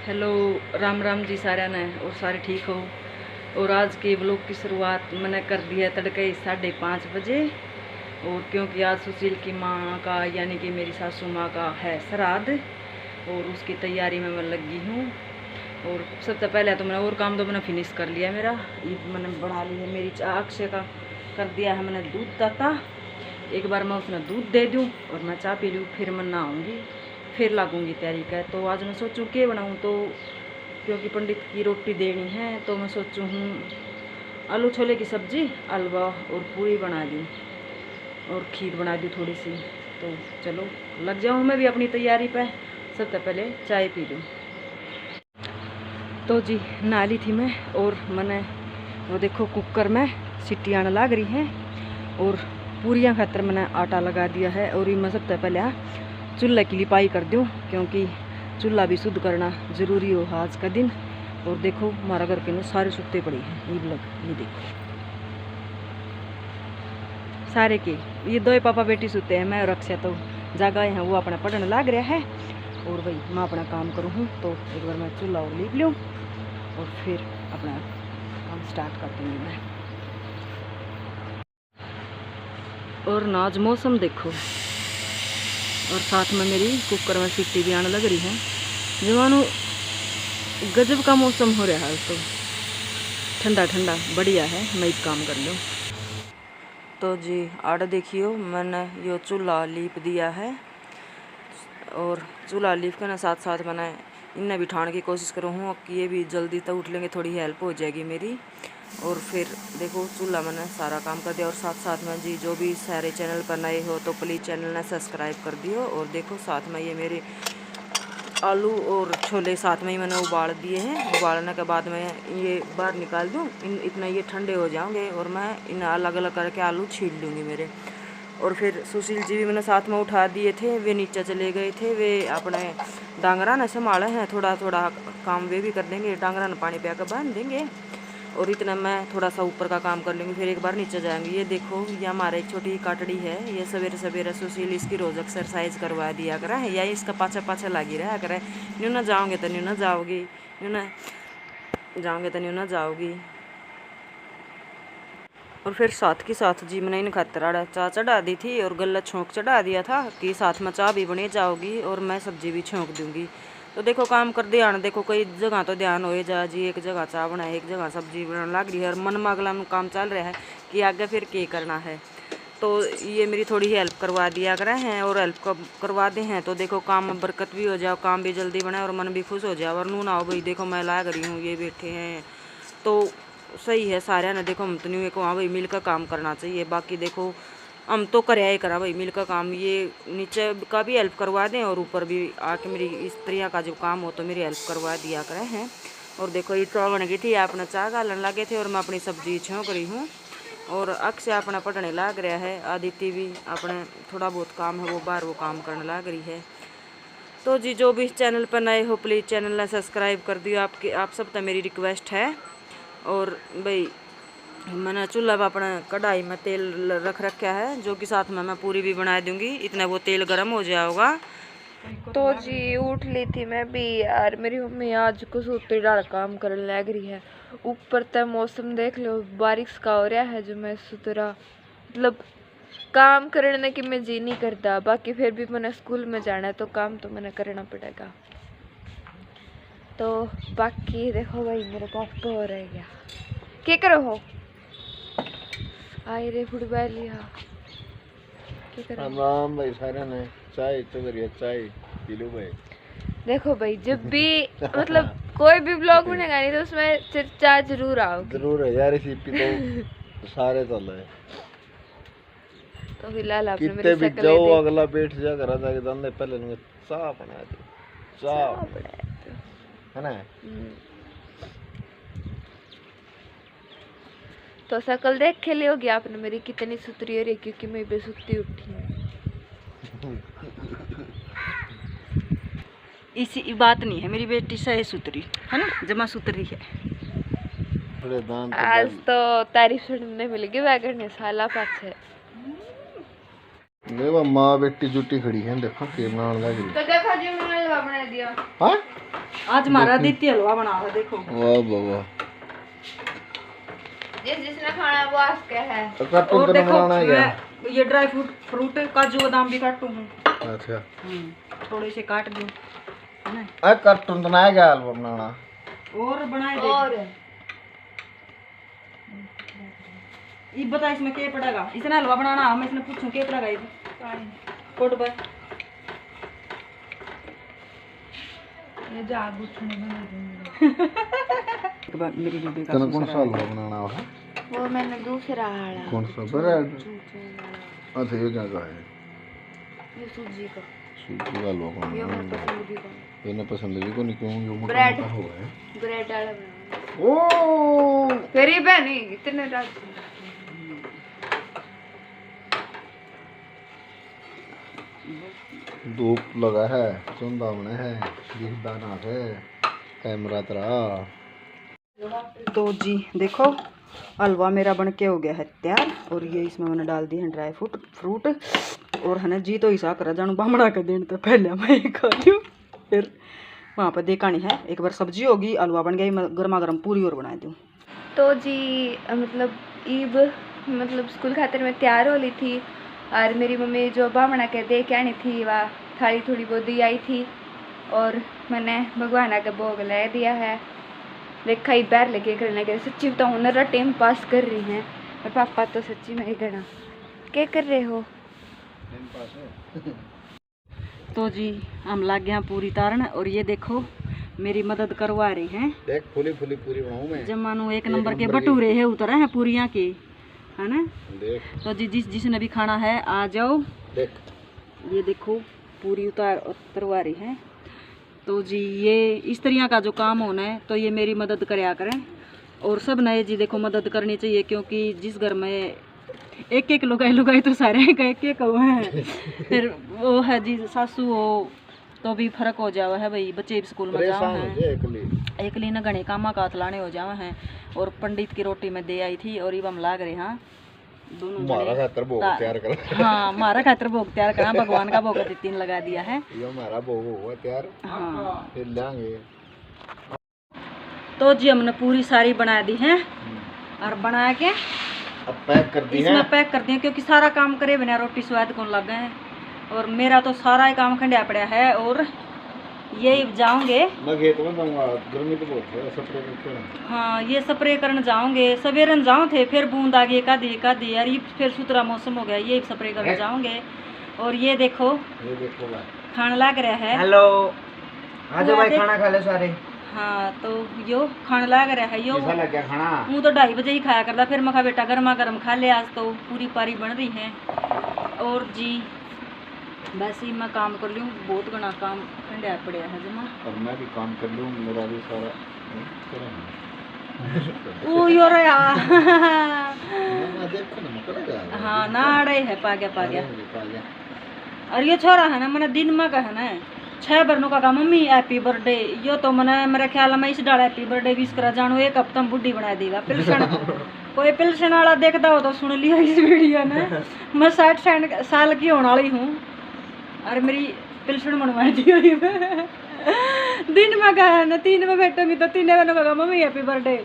Hello Ram Ram ji सारे ने और सारे ठीक हो। और आज के ब्लॉग की शुरुआत मैंने कर दी है तड़के 5:30 बजे। और क्योंकि आज सुशील की माँ का यानी कि मेरी सासू माँ का है श्राद्ध और उसकी तैयारी में मैं लगी हूँ। और सबसे पहले तो मैंने और काम तो मैंने फिनिश कर लिया, मेरा ये मैंने बना ली है। मेरी चाय अक्षय का कर दिया है मैंने दूध दाता, एक बार मैं उसमें दूध दे दूँ और मैं चाय पी लूँ, फिर मैं नहाऊँगी, फिर लागूंगी तैयारी का। तो आज मैं सोचूं क्या बनाऊं, तो क्योंकि पंडित की रोटी देनी है तो मैं सोचूं हूँ आलू छोले की सब्ज़ी, हलवा और पूरी बना दूँ और खीर बना दूँ थोड़ी सी। तो चलो लग जाऊँ मैं भी अपनी तैयारी पे। सबसे पहले चाय पी लूँ। तो जी नहा ली थी मैं और मैंने वो देखो कुकर में सीटी आने लग रही हैं और पूरियाँ खातर मैंने आटा लगा दिया है। और ये मैं सबसे पहले चूल्हे की लिपाई कर दूँ क्योंकि चूल्हा भी शुद्ध करना ज़रूरी हो आज का दिन। और देखो हमारा घर के सारे सुत्ते पड़े हैं, ये देखो सारे के ये दो पापा बेटी सुते हैं, मैं और अक्षय तो जागा हैं, वो अपना पढ़ने लग रहा है और भाई मैं अपना काम करूँ हूँ। तो एक बार मैं चूल्हा और लीप लूँ और फिर अपना काम स्टार्ट कर दूँगी मैं। और नाज मौसम देखो और साथ में मेरी कुकर में सीटी भी आने लग रही है। जवानों गजब का मौसम हो रहा है, तो ठंडा ठंडा बढ़िया है, मैं एक काम कर लूँ। तो जी आड़ देखियो मैंने यो चूल्हा लीप दिया है और चूल्हा लीप के ना साथ साथ मैंने इन्हें बिठाने की कोशिश करूँ हूँ कि ये भी जल्दी तक उठ लेंगे, थोड़ी हेल्प हो जाएगी मेरी। और फिर देखो चूल्हा मैंने सारा काम कर दिया। और साथ साथ में जी जो भी सारे चैनल पर नए हो तो प्लीज़ चैनल ने सब्सक्राइब कर दियो। और देखो साथ में ये मेरे आलू और छोले साथ में ही मैंने उबाल दिए हैं। उबालने के बाद मैं ये बाहर निकाल दूँ, इतना ये ठंडे हो जाएंगे और मैं इन अलग अलग करके आलू छील लूँगी मेरे। और फिर सुशील जी भी मैंने साथ में उठा दिए थे, वे नीचे चले गए थे, वे अपने डांगरा ने संभाले हैं, थोड़ा थोड़ा काम वे भी कर देंगे, डांगरा ने पानी पे आकर बांध देंगे और इतना मैं थोड़ा सा ऊपर का काम कर लूँगी, फिर एक बार नीचे जाएंगे। ये देखो ये हमारा एक छोटी काटड़ी है, ये सवेरे सवेरे सुशील इसकी रोज़ एक्सरसाइज करवा दिया करा है, या इसका पाछा पाछा लगी रहा करे, न्यू ना जाओगे तो न्यू ना जाओगी, न्यू ना जाओगे तो न्यू ना जाओगी। और फिर साथ के साथ जी मैंने इन खातर चाय चढ़ा दी थी और गला छोंक चढ़ा दिया था कि साथ में चाय भी बने जाओगी और मैं सब्जी भी छोंक दूंगी। तो देखो काम कर ध्यान देखो, कई जगह तो ध्यान हो जा जी, एक जगह चाय बनाए एक जगह सब्जी बनाने लग रही है और मन में अगला काम चल रहा है कि आगे फिर क्या करना है। तो ये मेरी थोड़ी हेल्प करवा दिया कर हैं और हेल्प करवा दे हैं तो देखो काम में बरकत भी हो जाओ, काम भी जल्दी बनाए और मन भी खुश हो जाए। और नू ना हो भाई देखो मैं ला रही हूँ, ये बैठे हैं तो सही है सारे ने देखो हम तो नहीं को हाँ भाई मिलकर काम करना चाहिए। बाकी देखो हम तो कराया ही करा भाई मिलकर काम, ये नीचे का भी हेल्प करवा दें और ऊपर भी आके मेरी स्त्रियाँ का जो काम हो तो मेरी हेल्प करवा दिया करे हैं। और देखो ये चाय बन गई थी, आपने चाय गालन लगे थे और मैं अपनी सब्जी छोंक रही हूँ और अक्षय अपना पढ़ने लग रहा है, आदित्य भी अपने थोड़ा बहुत काम है वो बाहर वो काम करने लग रही है। तो जी जो भी चैनल पर नए हो प्लीज़ चैनल ने सब्सक्राइब कर दियो, आप सब तक मेरी रिक्वेस्ट है। और भाई मैंने चूल्हा पर अपना कढ़ाई में तेल रख रखा है जो कि साथ में मैं पूरी भी बना दूंगी, इतना वो तेल गर्म हो जाएगा। तो जी उठ ली थी मैं भी यार, मेरी मम्मी आज कुछ सूत्री डाल काम करने लग रही है। ऊपर तक मौसम देख लो बारिश का हो रहा है, जो मैं सुतरा मतलब काम करने की मैं जी नहीं करता। बाकी फिर भी मैंने स्कूल में जाना है तो काम तो मैंने करना पड़ेगा। तो बाकी देखो भाई मेरे पास तो हो रह गया, क्या करो हो आए रे फुटबॉल लिया क्या करो राम भाई सारे ने चाय तो करिए, चाय पी लो भाई। देखो भाई जब भी मतलब कोई भी ब्लॉग बनेगा नहीं तो उसमें चर्चा जरूर आओगी, जरूर है यार, इसी पी तो सारे तो है। तो फिलहाल आपने कितने मेरी भी शक्ल जाओ देख अगला बैठ जा कर जाके दंदे पहले ने चाय बना दे, चाय है ना। तो शक्ल देख के होगी आपने मेरी कितनी सुतरी हो रही, क्योंकि मैं बेसुती उठी हूँ। इसी बात नहीं है, मेरी बेटी सही सुतरी है ना, जमा सुतरी है। आज तो तारीफ सुनने मिलेगी वैगन साला पाछे। देखो माँ बेटी जुटी खड़ी है, देखो के बनाने लग रही। तो देखो जी मैं हलवा बना दिया। हाँ आज हमारा द्वितीय हलवा बना है, देखो। वाह बाबा, जिसने खाना वो आज क्या है। और देखो मैं ये ड्राई फ्रूट काजू बादाम भी काटू हूँ। अच्छा थोड़े से काट दूँ, है ना। अरे कार्टून तो ना क्या हलवा बनाना और बनाए दे। और ये बता इसमें क्या पड़ेगा, इतना हलवा बनाना हम इसने पूछूं क्या पड़ेगा ये कोट पर। ये जा गुच्छने बना दूंगी। मेरी बीबी का कौन सा हलवा बनाना है? वो मैंने दूसरा वाला। कौन सा? ब्रेड। अच्छा ये क्या है? ये सूजी का। सूजी का हलवा ये बनाना मेरे पसंद भी का। ये ना पसंद भी को नहीं, क्यों ये मोटा ब्रेड। मोटा हुआ है। ब्रेड वाला बनाना। ओ फिर ये बनी इतने रात। धूप लगा है, चंदावने है, दिखदा ना है कैमरा तेरा। तो जी देखो हलवा मेरा बन के हो गया है तैयार, और ये इसमें मैंने डाल दिए हैं ड्राई फ्रूट और है ना जी तो ऐसा करा जानू बामड़ा के दिन तो पहले मैं खा लूँ, फिर वहाँ पर देखानी है। एक बार सब्जी होगी, हलवा बन गया, गर्मा गर्म पूरी और बना दूँ। तो जी मतलब ईब मतलब स्कूल खातिर में तैयार हो ली थी, और मेरी मम्मी जो बामड़ा के दे के आनी थी वह थाली थोड़ी बहुत दी आई थी, और मैंने भगवान का भोग ले दिया है। देखा ही पैर लेके करने के सच्ची बताऊँ नरा टाइम पास कर रही हैं, और पापा तो सच्ची में गणा क्या कर रहे हो। तो जी हम लग गए हैं पूरी तारण, और ये देखो मेरी मदद करवा रही हैं। देख फुली फुली पूरी बनाऊं मैं। जमानू एक नंबर के भटूरे है उतरे हैं पूरियाँ के, है ना। देख तो जी जिसने भी खाना है आ जाओ। देख ये देखो पूरी उतरवा रही है। तो जी ये इस तरह का जो काम होना है तो ये मेरी मदद करया करें, और सब नए जी देखो मदद करनी चाहिए, क्योंकि जिस घर में एक एक लुगाई तो सारे एक एक वो हैं, फिर वो है जी सासू हो तो भी फर्क हो जावा है भाई, बच्चे भी स्कूल में जाओ हैं, एक ली न घने कामा का लाने हो जावा हैं। और पंडित की रोटी में दे आई थी, और ये हम लाग रहे हाँ दोनों हमारा खातर भोग तैयार कर। हाँ हमारा खातर भोग तैयार करा, भगवान का भोग 3 लगा दिया है। ये हमारा भोग हुआ तैयार। हाँ फिर लाएंगे। तो जी हमने पूरी सारी बना दी है, और बना के अब पैक कर दी है। इसमें पैक कर दिए, क्योंकि सारा काम करे बिना रोटी स्वाद कौन लग गए, और मेरा तो सारा ही काम खंडिया पड़ा है। और ये जाऊंगे मैं खेत में जाऊंगा, गर्मी तो बहुत है, स्प्रे करके। हाँ ये स्प्रे करने जाऊंगे, सवेरे जाऊँ थे फिर बूंद आ गई एकाधी यार, ये फिर सुथरा मौसम हो गया, ये स्प्रे करने जाऊंगे। और ये देखो खाना लग रहा है। हेलो आ जाओ भाई, खाना खा ले सारे। हाँ तो यो खाना लग रहा है, यो कैसा लग गया खाना? मुँह तो 2:30 बजे ही खाया करता, फिर मैं कहा बेटा गर्मा गर्म खा ले, आज तो पूरी पारी बन रही है। और जी वैसे ही मैं काम कर लूँ, बहुत घना काम ठंडा पड़ा है जमा। अब मैं भी काम कर लूँ, मेरा भी सारा ओ यार यार देखो ना मकर। हाँ ना अड़े है पा गया। और ये छोरा है ना मैंने दिन में कहा ना 6 बरनों का मम्मी हैप्पी बर्थडे, यो तो मैंने मेरे ख्याल में इस डाल हैप्पी बर्थडे विश करा जानो, एक हफ्ता में बुढ़ी बना देगा। पिलसन कोई पिलसन वाला देखता हो तो सुन लिया इस वीडियो ने। मैं 60 साल की होने वाली हूँ, और मेरी पिलसन बनवा दी हुई है। दिन में कहा ना 3 में बैठूंगी तो 3 बरनों का मम्मी हैप्पी बर्थडे,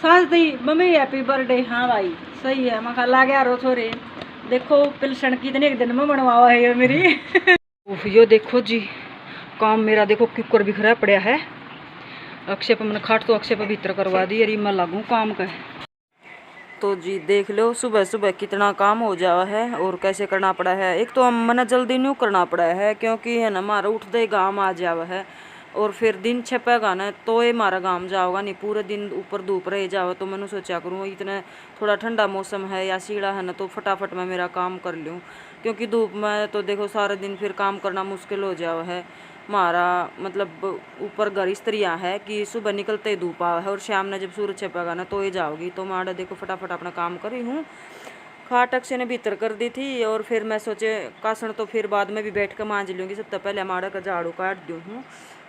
सांस दी मम्मी हैप्पी बर्थडे। हाँ भाई सही है, मैं कहा ला गया रो छोरे, देखो पिलसन कितने एक दिन में बनवावा है ये मेरी। यो देखो जी काम मेरा देखो कुकर भी खराब पड़ा है, अक्षय पर मैंने खाट तो अक्षय पर भीतर करवा दी, अरे मैं लागू काम का। तो जी देख लो सुबह सुबह कितना काम हो जावा है, और कैसे करना पड़ा है। एक तो मैंने जल्दी न्यू करना पड़ा है, क्योंकि है ना हमारा उठते गाँव आ जावा है, और फिर दिन छपेगा ना तो ये हमारा गाँव जाओगा नहीं, पूरे दिन ऊपर धूप रह जाओ। तो मैंने सोचा करूँ इतना थोड़ा ठंडा मौसम है या सीढ़ा है ना तो फटाफट मैं मेरा काम कर लूँ, क्योंकि धूप में तो देखो सारे दिन फिर काम करना मुश्किल हो जावा है। हमारा मतलब ऊपर घर इस तरह है कि सुबह निकलते ही धूप आवा है, और शाम में जब सूरज छपेगा ना तो ये जाओगी। तो मैं देखो फटाफट अपना काम कर रही हूँ। खाट अक्षय ने भीतर कर दी थी, और फिर मैं सोचे कासन तो फिर बाद में भी बैठ कर मांझ लूँगी, सबसे पहले माड़ा का झाड़ू काट दूँ हूँ,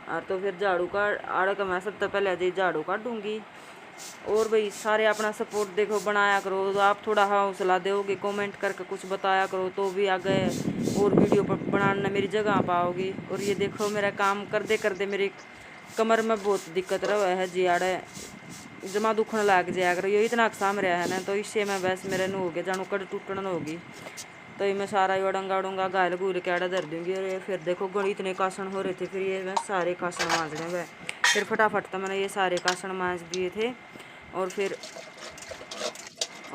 और तो फिर झाड़ू का आड़ा का मैं सबसे पहले जी झाड़ू काट दूँगी। और भाई सारे अपना सपोर्ट देखो बनाया करो, तो आप थोड़ा हौसला दोगे, कमेंट करके कुछ बताया करो तो भी आगे और वीडियो बनाना मेरी जगह आ पाओगी। और ये देखो मेरा काम करते करते मेरी कमर में बहुत दिक्कत रहा है जी, आड़े जमा दुखने लग जाया कर, ये इतना अकसाम रहा है ना, तो इससे मैं बस मेरे न हो गया जानू कड़ टूटन होगी, तो ये मैं सारा ये डंगा डूंगा गायल गुल के आड़ा धर दूंगी। और ये फिर देखो गणी इतने कासन हो रहे थे, फिर ये मैं सारे कासन मांजने गए, फिर फटाफट तो मैंने ये सारे कासन मांज दिए थे।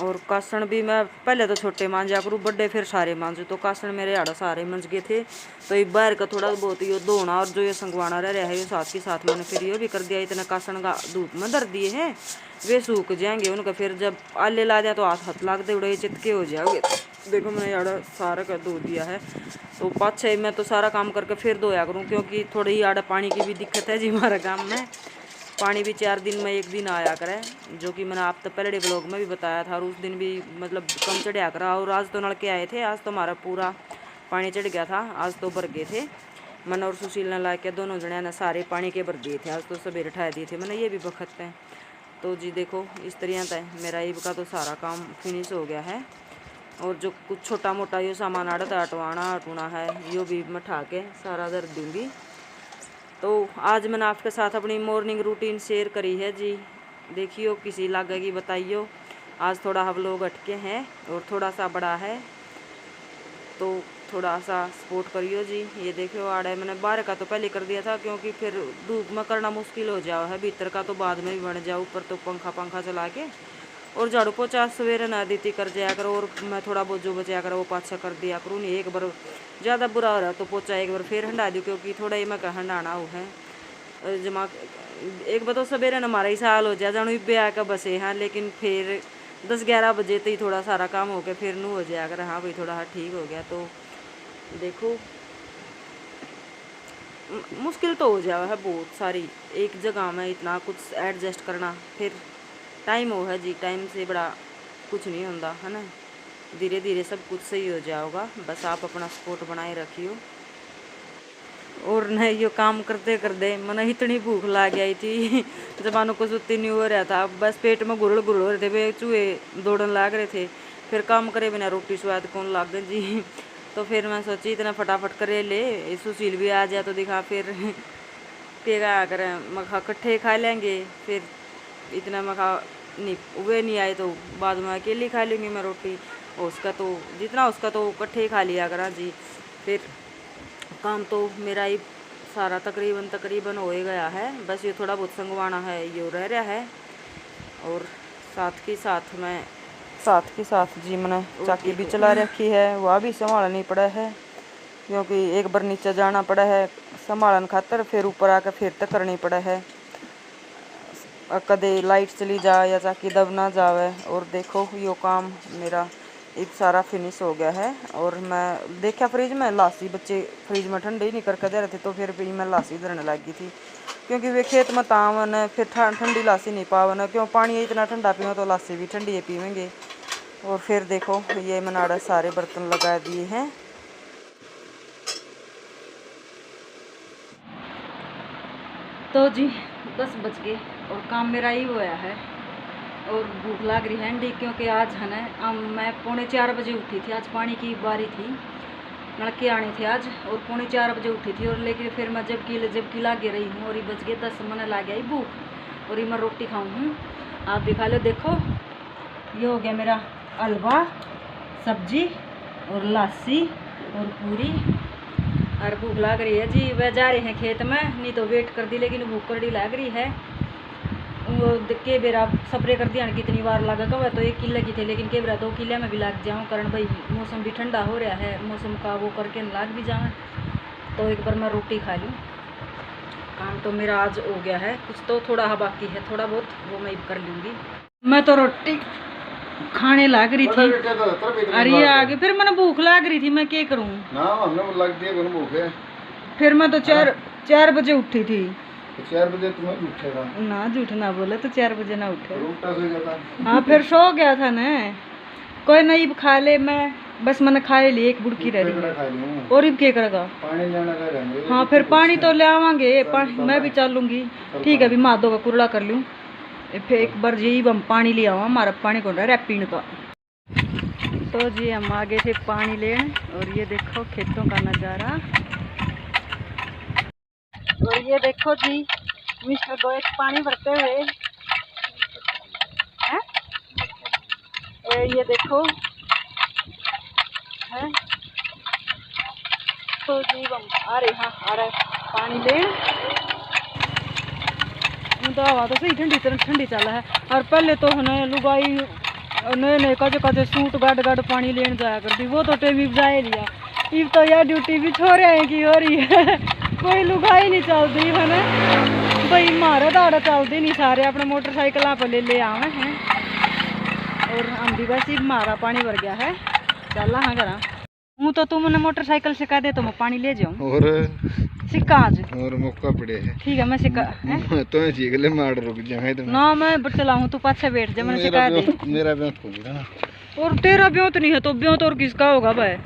और कासन भी मैं पहले तो छोटे मांजा करूँ, बड़े फिर सारे मांजू, तो कासन मेरे आड़ा सारे मंज गए थे। तो ये बाहर का थोड़ा बहुत ये धोना और जो ये संगवाना रह रहा है ये साथ के साथ मैंने फिर ये भी कर दिया। इतना कासन का धूप में धर दिए हैं, वे सूख जाएंगे उनका, फिर जब आले ला दिया तो हाथ लाग दे उड़े चितके हो जाओगे। देखो मैंने आड़ा सारा का धो दिया है, तो 5-6 मैं तो सारा काम करके फिर धोया करूँ, क्योंकि थोड़ी आड़ा पानी की भी दिक्कत है जी हमारा काम में। पानी भी 4 दिन में 1 दिन आया करे, जो कि मैंने आप तो पहले ब्लॉग में भी बताया था, और उस दिन भी मतलब कम चढ़िया करा। और आज तो नलके आए थे, आज तो हमारा पूरा पानी चढ़ गया था, आज तो भर गए थे। मैंने और सुशील ने ला के दोनों जने ने सारे पानी के भर दिए थे, आज तो सवेरे उठा दिए थे मैंने, ये भी बखत है। तो जी देखो इस तरह था मेरा ईब का तो सारा काम फिनिश हो गया है। और जो कुछ छोटा मोटा यो सामान आड़ा था हटवाना है, यो भी मैं उठा के सारा धर दूँगी। तो आज मैंने आपके साथ अपनी मॉर्निंग रूटीन शेयर करी है जी, देखियो किसी लगेगी बताइयो। आज थोड़ा हम लोग अटके हैं और थोड़ा सा बड़ा है, तो थोड़ा सा सपोर्ट करियो जी। ये देखियो आड़ा मैंने बाहर का तो पहले कर दिया था, क्योंकि फिर धूप में करना मुश्किल हो जाओ है, भीतर का तो बाद में भी बन जाओ, ऊपर तो पंखा चला के। और झाड़ू पोछा सवेरे ना देती कर जाया करो, और मैं थोड़ा बहुत जो बचाया करो वो पाछा कर दिया करूँ। नहीं एक बार ज़्यादा बुरा हो रहा तो पोछा एक बार फिर हंडा दूँ, क्योंकि थोड़ा ही मैं हंडाना वो है जमा। एक बार तो सवेरे न हमारा ही साल हो जाए जानू ब्याह का बसे हाँ, लेकिन फिर 10-11 बजे तो ही थोड़ा सारा काम हो गया, फिर नू हो जाया कर हाँ भाई थोड़ा ठीक हो गया। तो देखो मुश्किल तो हो जाए है बहुत सारी, एक जगह में इतना कुछ एडजस्ट करना, फिर टाइम हो है जी, टाइम से बड़ा कुछ नहीं होता है ना, धीरे धीरे सब कुछ सही हो जाएगा, बस आप अपना सपोर्ट बनाए रखियो। और न ये काम करते करते मैंने इतनी भूख लग गई थी जबानों को सुत्ती नहीं हो रहा था, बस पेट में गुरड़ हो रहे थे, वे चूहे दौड़न लग रहे थे, फिर काम करे बिना रोटी स्वाद कौन लग गई जी। तो फिर मैं सोची इतना फटाफट करे ले सुशील भी आ जाए तो दिखा, फिर क्या करें मखा इकट्ठे खा लेंगे, फिर इतना मखा नहीं वे नहीं आए तो बाद में अकेली खा लूँगी मैं रोटी, उसका तो जितना उसका तो इकट्ठे खा लिया करा जी। फिर काम तो मेरा ही सारा तकरीबन हो ही गया है, बस ये थोड़ा बहुत संगवाना है ये रह रहा है। और साथ के साथ जी मैंने चाकी भी चला रखी है, वह भी संभालनी पड़ा है, क्योंकि एक बार नीचे जाना पड़ा है संभालन खातर, फिर ऊपर आकर फिर तक करनी पड़ा है, कदे लाइट चली जाए या चाकी दब ना जावे। और देखो यो काम मेरा एक सारा फिनिश हो गया है। और मैं देखा फ्रिज में लासी, बच्चे फ्रिज में ठंडे ही नहीं करके दे रहे थे, तो फिर भी मैं लासी धरने लगी थी, क्योंकि वे खेत में तावन फिर ठंडी लासी नहीं पावन, क्यों पानी इतना ठंडा पीओ तो लासी भी ठंडी पीवेंगे। और फिर देखो ये मैंने सारे बर्तन लगा दिए हैं। तो जी 10 बज गए और काम मेरा ही होया है, और भूख लग रही है क्योंकि आज है ना मैं 3:45 बजे उठी थी, आज पानी की बारी थी, नलके आने थे आज, और 3:45 बजे उठी थी। और लेकिन फिर मैं जबकि लागे रही हूँ, और ये बज गए 10, मैंने ला गया भूख, और ये मैं रोटी खाऊँ हूँ, आप दिखा लो। देखो ये हो गया मेरा हलवा, सब्जी और लस्सी और पूरी, और भूख लग रही है जी। वह जा रहे हैं खेत में, नहीं तो वेट कर दी, लेकिन भूख कड़ी लग रही है। वो के बेरा स्प्रे कर दिया कितनी बार लगा कब, तो 1 किले की थे, लेकिन के बेरा 2 किले में भी लग जाऊँ, कारण भाई मौसम भी ठंडा हो रहा है, मौसम का वो करके लग भी जाए, तो एक बार मैं रोटी खा लूँ। काम तो मेरा आज हो गया है, कुछ तो थोड़ा बाकी है, थोड़ा बहुत वो मैं कर लूँगी। मैं तो रोटी खाने लग रही थी, अरे आगे फिर मैंने भूख लग रही थी, मैं क्या करूँ ना, हमने लगती है भूख है। फिर मैं तो 4 बजे उठी थी। 4 बजे तुम्हें उठेगा ना, झूठ ना बोले तो 4 बजे ना उठे। हाँ फिर सो गया था ना, कोई नहीं खा ले, मैं बस मैंने खा ली, एक बुड़की रह रही, और अब क्या करेगा पानी लेना का। हाँ फिर पानी तो ले आवांगे, मैं भी चलूँगी, ठीक है। अभी माधो का कुरड़ा कर लूँ, फिर एक बार यही हम पानी ले आवा, हमारा पानी कौन रहा है पीने का। तो जी हम आगे थे पानी लेने और ये देखो खेतों का नज़ारा। और ये देखो जी मिस्टर गोयत पानी भरते हुए हैं। ये देखो है तो जी हम आ रहे पानी लेने। तो हवा तो सही ठंडी ठंडी चल है। और पहले तो है लुगाई नए कजे सूट गाड़ पानी लेने जाया करती, वो तो टेम जा ही लिया। इब तो यार ड्यूटी भी छोड़े हैं की हो रही है कोई लुगाई नहीं चलती है ना भाई, मारा दाड़ा चलती नहीं, सारे अपने मोटरसाइकिल पर ले आवे हैं। और हम भी बस मारा पानी भर गया है, चल हाँ करा हूँ तो तुमने मोटरसाइकिल सिखा दे तो मैं पानी ले जाऊँ और सिक्का आज और मौका पड़े है। ठीक है मैं सिक्का तो सीख ले मार रुक जाए तुम ना मैं चलाऊँ तू पाछे बैठ जा, मैंने सिखा दे। मेरा ब्याह हो गया ना। और तेरा ब्यों तो नहीं है तो ब्यों तो और किसका होगा भाई।